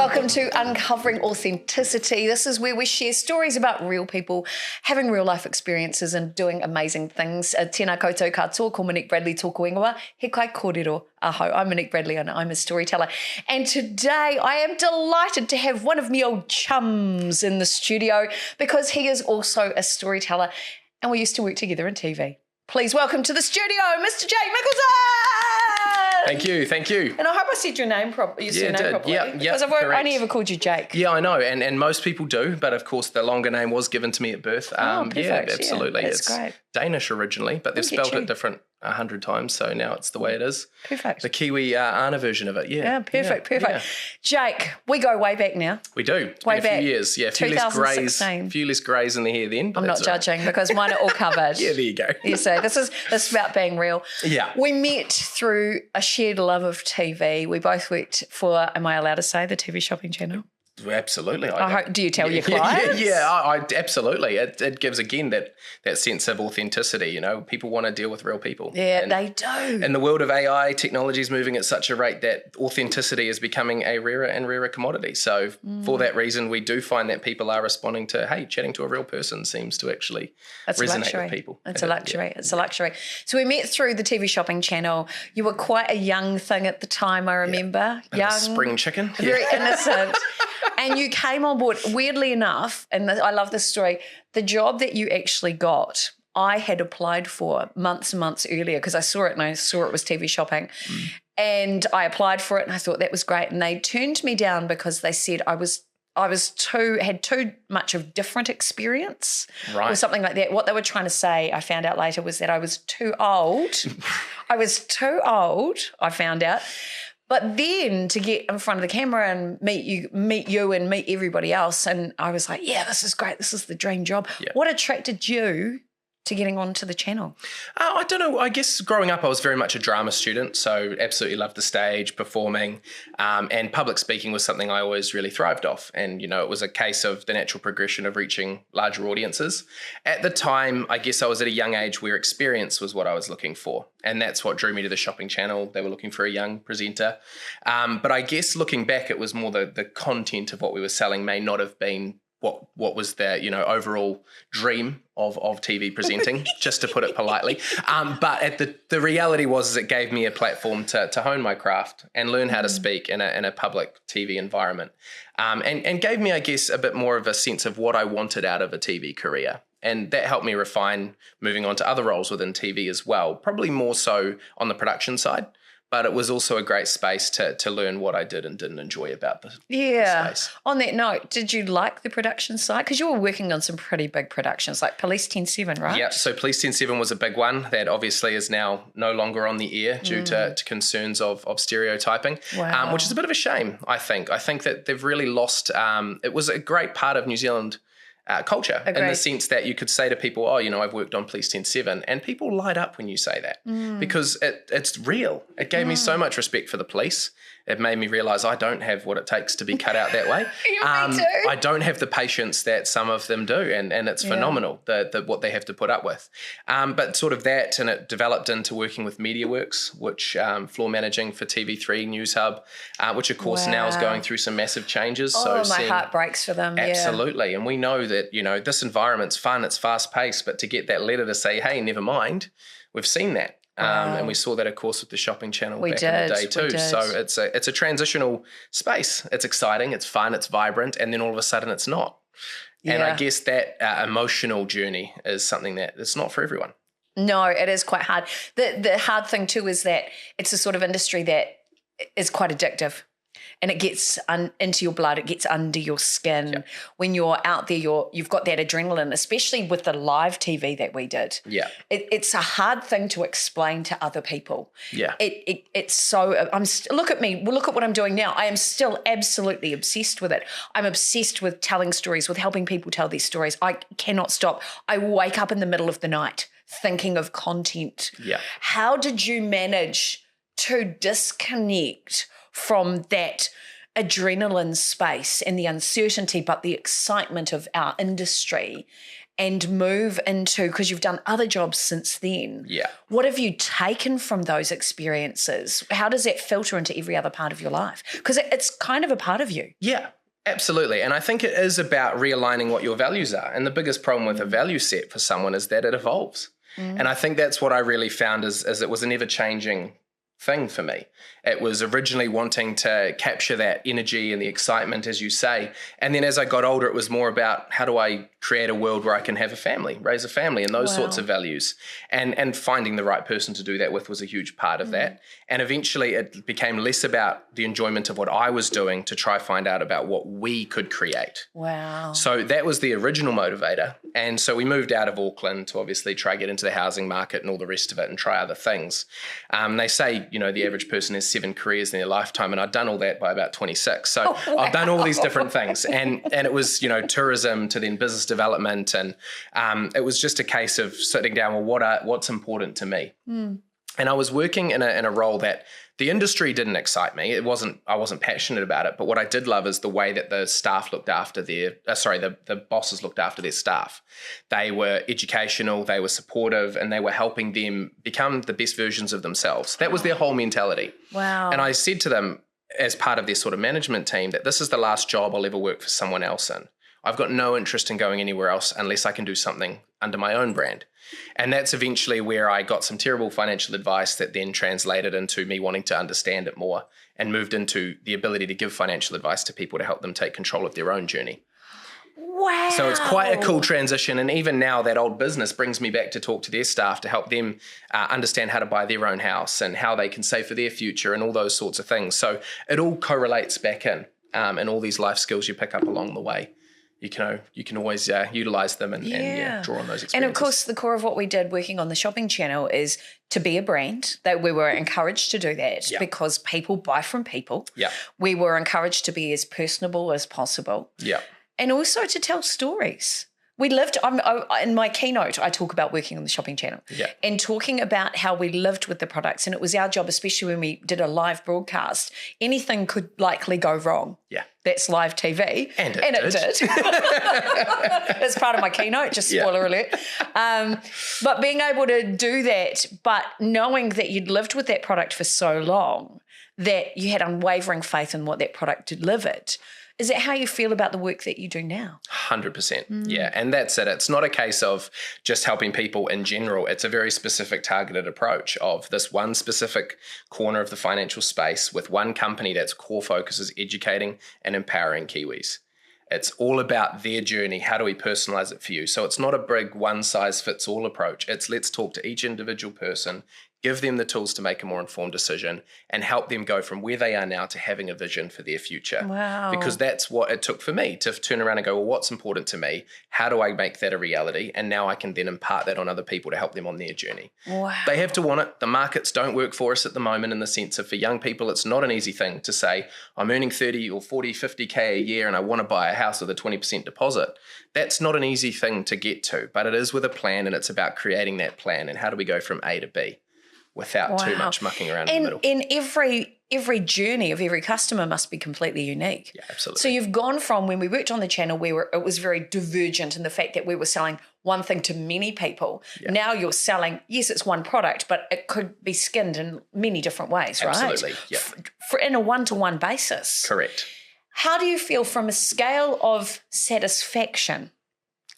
Welcome to Uncovering Authenticity. This is where we share stories about real people having real life experiences and doing amazing things. Tēnā koutou katoa, ko Monique Bradley tōku ingoa. He kai kōrero aho. I'm Monique Bradley and I'm a storyteller. And today I am delighted to have one of my old chums in the studio because he is also a storyteller and we used to work together in TV. Please welcome to the studio, Mr. Jake Mickleson. Thank you. And I hope I said your name properly. Yeah, because I've only ever called you Jake. Yeah, I know, and most people do, but of course the longer name was given to me at birth. Perfect. Yeah, absolutely. Yeah, that's it's great. Danish originally, but they've spelled it different 100 times, so now it's the way it is. Perfect. The Kiwi Ana version of it, yeah. Yeah, perfect. Yeah. Jake, we go way back now. We do. It's way been a back. few years. Yeah, a few less greys in the hair then. I'm not judging because mine are all covered. Yeah, there you go. You see, this is about being real. Yeah. We met through a shared love of TV. We both worked for, am I allowed to say, the TV shopping channel? Absolutely. Do you tell your clients? I absolutely. It gives, again, that sense of authenticity. You know, people want to deal with real people. Yeah, they do. In the world of AI, technology is moving at such a rate that authenticity is becoming a rarer and rarer commodity. So for that reason, we do find that people are responding to, hey, chatting to a real person seems to actually resonate with people. It's a luxury. It's a luxury. So we met through the TV shopping channel. You were quite a young thing at the time, I remember. Young. Spring chicken. Very innocent. And you came on board, weirdly enough, and I love this story, the job that you actually got, I had applied for months and months earlier because I saw it and I saw it was TV shopping. And I applied for it and I thought that was great. And they turned me down because they said I had too much of different experience or something like that. What they were trying to say, I found out later, was that I was too old. I found out. But then to get in front of the camera and meet you and meet everybody else, and I was like, yeah, this is great. This is the dream job. Yeah. What attracted you to getting onto the channel? I don't know. I guess growing up, I was very much a drama student, so absolutely loved the stage, performing, and public speaking was something I always really thrived off. And, you know, it was a case of the natural progression of reaching larger audiences. At the time, I guess I was at a young age where experience was what I was looking for. And that's what drew me to the shopping channel. They were looking for a young presenter. But I guess looking back, it was more the content of what we were selling may not have been what was the, you know, overall dream of TV presenting, just to put it politely. But the reality was it gave me a platform to hone my craft and learn how to speak in a public TV environment. And gave me, I guess, a bit more of a sense of what I wanted out of a TV career. And that helped me refine moving on to other roles within TV as well, probably more so on the production side. But it was also a great space to learn what I did and didn't enjoy about the space. On that note, did you like the production side? Because you were working on some pretty big productions, like Police 10-7, right? Yeah, so Police 10-7 was a big one that obviously is now no longer on the air due to concerns of stereotyping, which is a bit of a shame, I think. I think that they've really lost it was a great part of New Zealand culture. Agreed. In the sense that you could say to people, oh, you know, I've worked on Police 10-7, and people light up when you say that because it's real. It gave me so much respect for the police. It made me realise I don't have what it takes to be cut out that way. Me too. I don't have the patience that some of them do, and it's phenomenal what they have to put up with. But sort of that, and it developed into working with MediaWorks, which floor managing for TV3 News Hub, which of course now is going through some massive changes. Oh, so my heart breaks for them. Absolutely, and we know that, you know, this environment's fun, it's fast paced, but to get that letter to say, hey, never mind, we've seen that. And we saw that, of course, with the shopping channel back in the day too. So it's a transitional space. It's exciting, it's fun, it's vibrant, and then all of a sudden it's not. Yeah. And I guess that emotional journey is something that it's not for everyone. No, it is quite hard. The hard thing too is that it's a sort of industry that is quite addictive. And it gets into your blood, it gets under your skin. Yeah. When you're out there, you've got that adrenaline, especially with the live TV that we did. Yeah, it's a hard thing to explain to other people. Yeah, it's so. Look at me. Look at what I'm doing now. I am still absolutely obsessed with it. I'm obsessed with telling stories, with helping people tell these stories. I cannot stop. I wake up in the middle of the night thinking of content. Yeah, how did you manage to disconnect from that adrenaline space and the uncertainty, but the excitement of our industry, and move into, because you've done other jobs since then. Yeah. What have you taken from those experiences? How does that filter into every other part of your life? Because it's kind of a part of you. Yeah. Absolutely. And I think it is about realigning what your values are. And the biggest problem with a value set for someone is that it evolves. And I think that's what I really found is it was an ever-changing thing for me. It was originally wanting to capture that energy and the excitement, as you say. And then as I got older, it was more about how do I create a world where I can have a family, raise a family, and those sorts of values. And finding the right person to do that with was a huge part of that. And eventually it became less about the enjoyment of what I was doing to try find out about what we could create. Wow. So that was the original motivator. And so we moved out of Auckland to obviously try to get into the housing market and all the rest of it and try other things. They say, you know, the average person has 7 careers in their lifetime, and I'd done all that by about 26. So I've done all these different things. And it was, you know, tourism to then business development. And it was just a case of sitting down, well, what's important to me? And I was working in a role that the industry didn't excite me. I wasn't passionate about it. But what I did love is the way that the staff looked after the bosses looked after their staff. They were educational, they were supportive, and they were helping them become the best versions of themselves. That was their whole mentality. Wow. And I said to them, as part of their sort of management team, that this is the last job I'll ever work for someone else in. I've got no interest in going anywhere else unless I can do something under my own brand. And that's eventually where I got some terrible financial advice that then translated into me wanting to understand it more and moved into the ability to give financial advice to people to help them take control of their own journey. Wow. So it's quite a cool transition. And even now that old business brings me back to talk to their staff to help them understand how to buy their own house and how they can save for their future and all those sorts of things. So it all correlates back in and all these life skills you pick up along the way. You can always utilize them and draw on those experiences. And of course, the core of what we did working on the shopping channel is to be a brand. That we were encouraged to do that because people buy from people. Yeah. We were encouraged to be as personable as possible. Yeah. And also to tell stories. We lived, in my keynote, I talk about working on the shopping channel and talking about how we lived with the products. And it was our job, especially when we did a live broadcast, anything could likely go wrong. Yeah. That's live TV. And it did. That's part of my keynote, just spoiler alert. But being able to do that, but knowing that you'd lived with that product for so long that you had unwavering faith in what that product delivered. Is it how you feel about the work that you do now? 100%. Yeah. And that's it. It's not a case of just helping people in general. It's a very specific targeted approach of this one specific corner of the financial space with one company that's core focus is educating and empowering Kiwis. It's all about their journey. How do we personalize it for you? So it's not a big one size fits all approach. It's let's talk to each individual person, give them the tools to make a more informed decision and help them go from where they are now to having a vision for their future. Wow. Because that's what it took for me to turn around and go, well, what's important to me? How do I make that a reality? And now I can then impart that on other people to help them on their journey. Wow. They have to want it. The markets don't work for us at the moment in the sense of for young people, it's not an easy thing to say, I'm earning 30 or 40, 50K a year and I want to buy a house with a 20% deposit. That's not an easy thing to get to, but it is with a plan and it's about creating that plan and how do we go from A to B without too much mucking around in the middle. And every journey of every customer must be completely unique. Yeah, absolutely. So you've gone from when we worked on the channel where it was very divergent in the fact that we were selling one thing to many people. Yeah. Now you're selling, yes, it's one product, but it could be skinned in many different ways, right? Absolutely, yeah. In a one-to-one basis. Correct. How do you feel from a scale of satisfaction?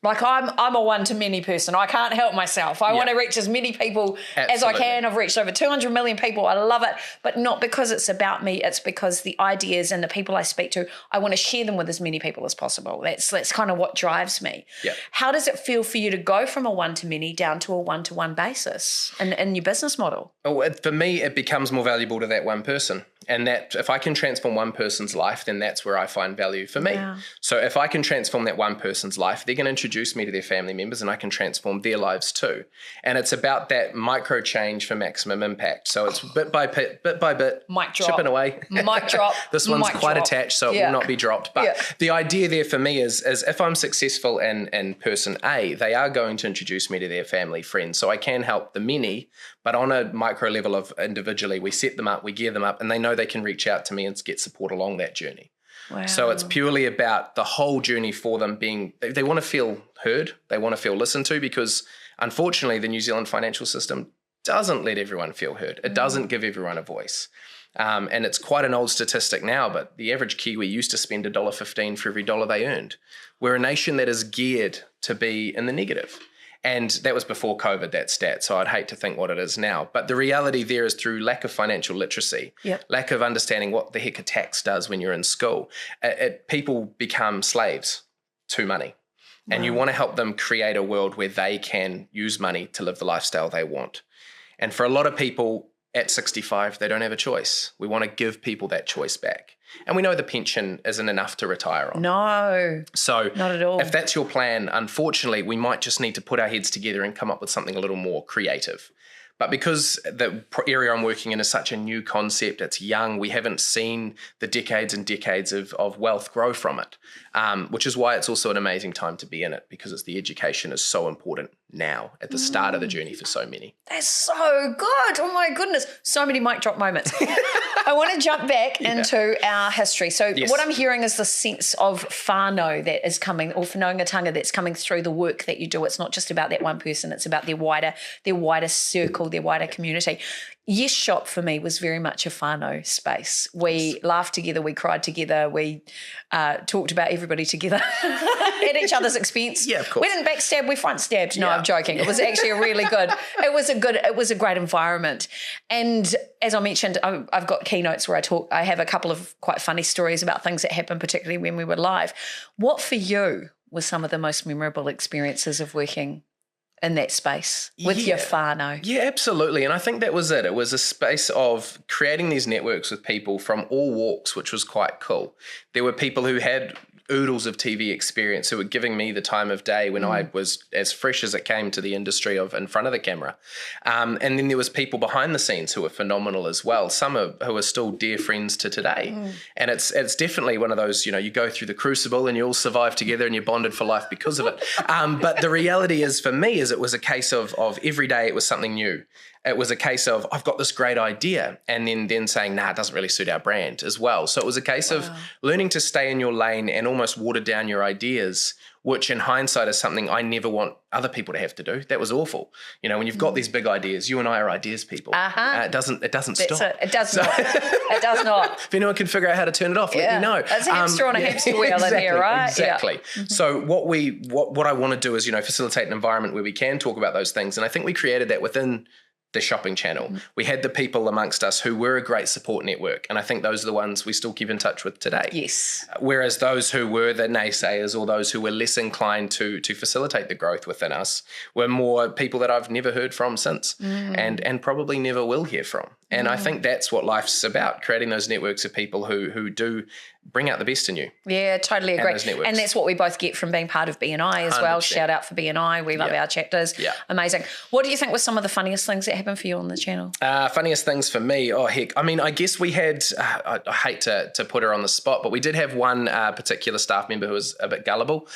Like I'm a one-to-many person. I can't help myself. I want to reach as many people as I can. I've reached over 200 million people. I love it. But not because it's about me. It's because the ideas and the people I speak to, I want to share them with as many people as possible. That's kind of what drives me. Yeah. How does it feel for you to go from a one-to-many down to a one-to-one basis in your business model? Oh, for me, it becomes more valuable to that one person. And that if I can transform one person's life, then that's where I find value for me. Yeah. So if I can transform that one person's life, they're going to introduce me to their family members and I can transform their lives too. And it's about that micro change for maximum impact. So it's bit by bit, mic drop. Chipping away. Mic drop. This one's quite attached, so it will not be dropped. But the idea there for me is if I'm successful in person A, they are going to introduce me to their family, friends. So I can help the many, but on a micro level of individually, we set them up, we gear them up, and they know they can reach out to me and get support along that journey. Wow. So it's purely about the whole journey for them being, they want to feel heard, they want to feel listened to, because unfortunately the New Zealand financial system doesn't let everyone feel heard. It doesn't give everyone a voice. And it's quite an old statistic now, but the average Kiwi used to spend $1.15 for every dollar they earned. We're a nation that is geared to be in the negative. And that was before COVID, that stat, so I'd hate to think what it is now. But the reality there is through lack of financial literacy, lack of understanding what the heck a tax does when you're in school, people become slaves to money. And you want to help them create a world where they can use money to live the lifestyle they want. And for a lot of people at 65, they don't have a choice. We want to give people that choice back. And we know the pension isn't enough to retire on. No, so not at all. If that's your plan, unfortunately, we might just need to put our heads together and come up with something a little more creative. But because the area I'm working in is such a new concept, it's young, we haven't seen the decades and decades of wealth grow from it, which is why it's also an amazing time to be in it, because the education is so important now at the start of the journey for so many. That's so good. Oh my goodness. So many mic drop moments. I want to jump back into our history. So what I'm hearing is the sense of whānau that is coming, or whanaungatanga that's coming through the work that you do. It's not just about that one person. It's about their wider circle, their wider community. Yes Shop for me was very much a whānau space. We laughed together, we cried together, we talked about everybody together at each other's expense. Yeah, of course. We didn't backstab, we front stabbed. No, I'm joking. It was actually a really good, it was a great environment. And as I mentioned, I've got keynotes where I have a couple of quite funny stories about things that happened, particularly when we were live. What for you was some of the most memorable experiences of working in that space with your whānau? Yeah, absolutely. And I think that was it. It was a space of creating these networks with people from all walks, which was quite cool. There were people who had oodles of TV experience who were giving me the time of day when I was as fresh as it came to the industry of in front of the camera. And then there was people behind the scenes who were phenomenal as well. Some who are still dear friends to today. And it's definitely one of those, you go through the crucible and you all survive together and you're bonded for life because of it. But the reality is for me is it was a case of every day it was something new. It was a case of, I've got this great idea, and then saying, nah, it doesn't really suit our brand as well. So it was a case of learning to stay in your lane and almost water down your ideas, which in hindsight is something I never want other people to have to do. That was awful. When you've got these big ideas, you and I are ideas people. It doesn't stop. It does not. It does not. If anyone can figure out how to turn it off, let me know. It's a hamster on a hamster wheel in here, right? Exactly. Yeah. So what I want to do is, facilitate an environment where we can talk about those things. And I think we created that within the shopping channel. We had the people amongst us who were a great support network. And I think those are the ones we still keep in touch with today. Yes. Whereas those who were the naysayers or those who were less inclined to facilitate the growth within us were more people that I've never heard from since and probably never will hear from. And I think that's what life's about, creating those networks of people who do bring out the best in you. Yeah, totally agree. And that's what we both get from being part of BNI as well. 100%. Shout out for BNI. We love our chapters. Yeah. Amazing. What do you think were some of the funniest things that happened for you on the channel? Funniest things for me? Oh, heck. I mean, I guess we had, I hate to put her on the spot, but we did have one particular staff member who was a bit gullible.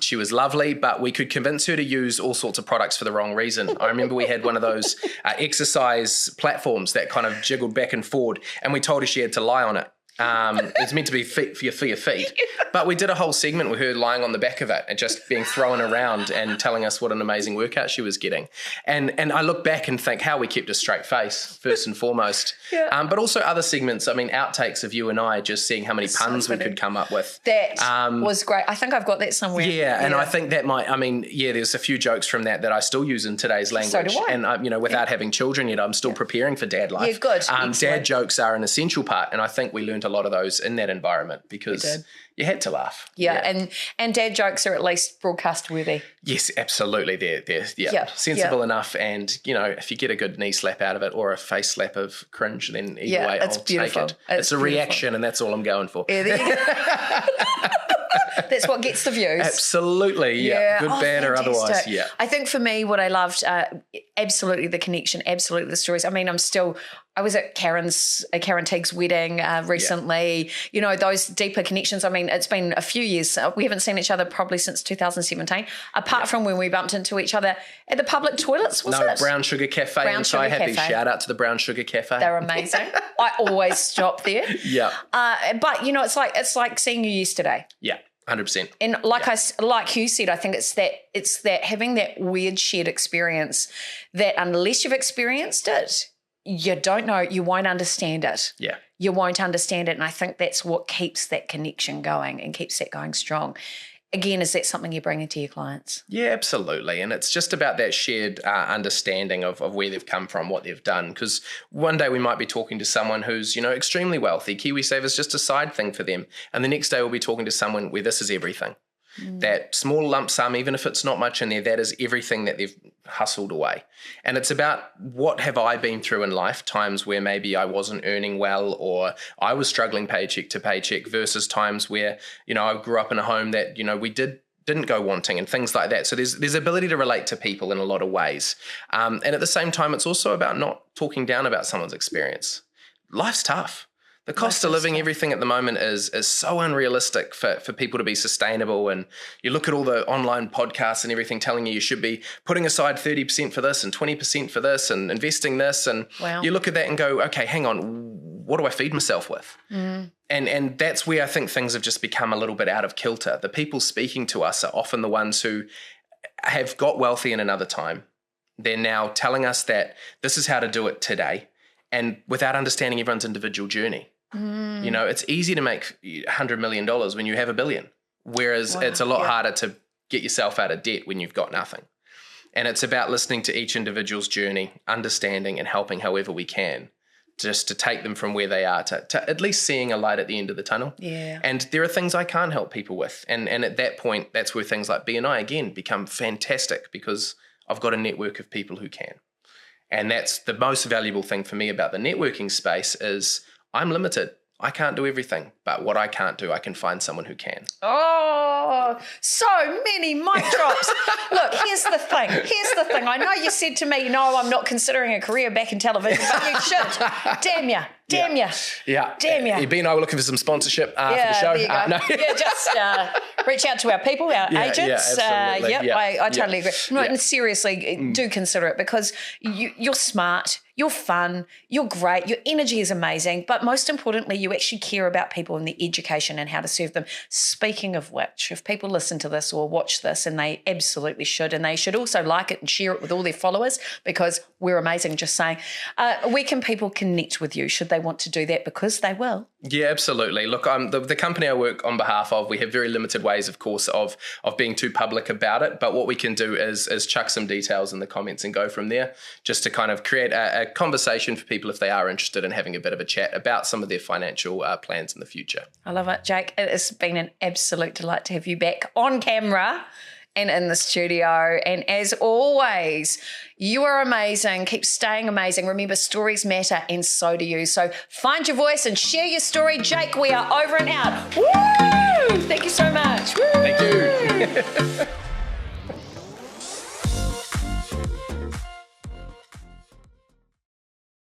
She was lovely, but we could convince her to use all sorts of products for the wrong reason. I remember we had one of those exercise platforms that kind of jiggled back and forward, and we told her she had to lie on it. It's meant to be fit for your feet. But we did a whole segment with her lying on the back of it and just being thrown around and telling us what an amazing workout she was getting. And I look back and think how we kept a straight face, first and foremost. Yeah. But also other segments, I mean, outtakes of you and I, just seeing how many puns we could come up with. That was great. I think I've got that somewhere. Yeah, and I think that there's a few jokes from that I still use in today's language. So do I. And, without having children yet, I'm still preparing for dad life. Yeah, good. Dad jokes are an essential part, and I think we learned a lot of those in that environment because you had to laugh. Yeah. And dad jokes are at least broadcast worthy. Yes, absolutely. They're sensible enough, and if you get a good knee slap out of it or a face slap of cringe, then either way I'll beautiful. Take it. It's a reaction, and that's all I'm going for. Yeah, there you go. That's what gets the views. Absolutely, yeah. Good, bad, or otherwise, yeah. I think for me, what I loved, and absolutely the connection, absolutely the stories. I mean, I was at Karen Teague's wedding recently, those deeper connections. I mean, it's been a few years. We haven't seen each other probably since 2017, apart from when we bumped into each other at the public toilets, was it? Brown Sugar Cafe. Brown I'm so Sugar happy. Cafe. Shout out to the Brown Sugar Cafe. They're amazing. I always stop there. Yeah. But, it's like seeing you yesterday. Yeah. 100%. And like you said, I think it's that having that weird shared experience that unless you've experienced it, you don't know, you won't understand it. Yeah. You won't understand it. And I think that's what keeps that connection going and keeps that going strong. Again, is that something you bring into your clients? Yeah, absolutely. And it's just about that shared understanding of where they've come from, what they've done. Because one day we might be talking to someone who's, extremely wealthy. KiwiSaver is just a side thing for them. And the next day we'll be talking to someone where this is everything. That small lump sum, even if it's not much in there, that is everything that they've hustled away. And it's about what have I been through in life, times where maybe I wasn't earning well or I was struggling paycheck to paycheck versus times where, I grew up in a home that, we didn't go wanting and things like that. So there's ability to relate to people in a lot of ways. And at the same time, it's also about not talking down about someone's experience. Life's tough. The cost of living, everything at the moment is so unrealistic for people to be sustainable. And you look at all the online podcasts and everything telling you should be putting aside 30% for this and 20% for this and investing this. And you look at that and go, okay, hang on, what do I feed myself with? And that's where I think things have just become a little bit out of kilter. The people speaking to us are often the ones who have got wealthy in another time. They're now telling us that this is how to do it today. And without understanding everyone's individual journey. It's easy to make $100 million when you have $1 billion, whereas it's a lot harder to get yourself out of debt when you've got nothing. And it's about listening to each individual's journey, understanding and helping however we can, just to take them from where they are to at least seeing a light at the end of the tunnel. Yeah. And there are things I can't help people with. And at that point, that's where things like BNI, again, become fantastic because I've got a network of people who can. And that's the most valuable thing for me about the networking space is I'm limited. I can't do everything, but what I can't do, I can find someone who can. Oh, so many mic drops. Look, here's the thing. I know you said to me, no, I'm not considering a career back in television, but you should. Damn you. Yeah. Damn you. B and I were looking for some sponsorship for the show. There you go. No. Just reach out to our people, our agents. Absolutely. I totally agree. No, and seriously, do consider it because you're smart, you're fun, you're great, your energy is amazing, but most importantly, you actually care about people and their education and how to serve them. Speaking of which, if people listen to this or watch this, and they absolutely should, and they should also like it and share it with all their followers because we're amazing, just saying, where can people connect with you should they want to do that, because they will? Yeah, absolutely. Look, the company I work on behalf of, we have very limited ways, of course, of being too public about it. But what we can do is chuck some details in the comments and go from there, just to kind of create a conversation for people if they are interested in having a bit of a chat about some of their financial plans in the future. I love it, Jake. It has been an absolute delight to have you back on camera and in the studio. And as always, you are amazing. Keep staying amazing. Remember, stories matter, and so do you. So find your voice and share your story. Jake, we are over and out. Woo! Thank you so much. Woo! Thank you.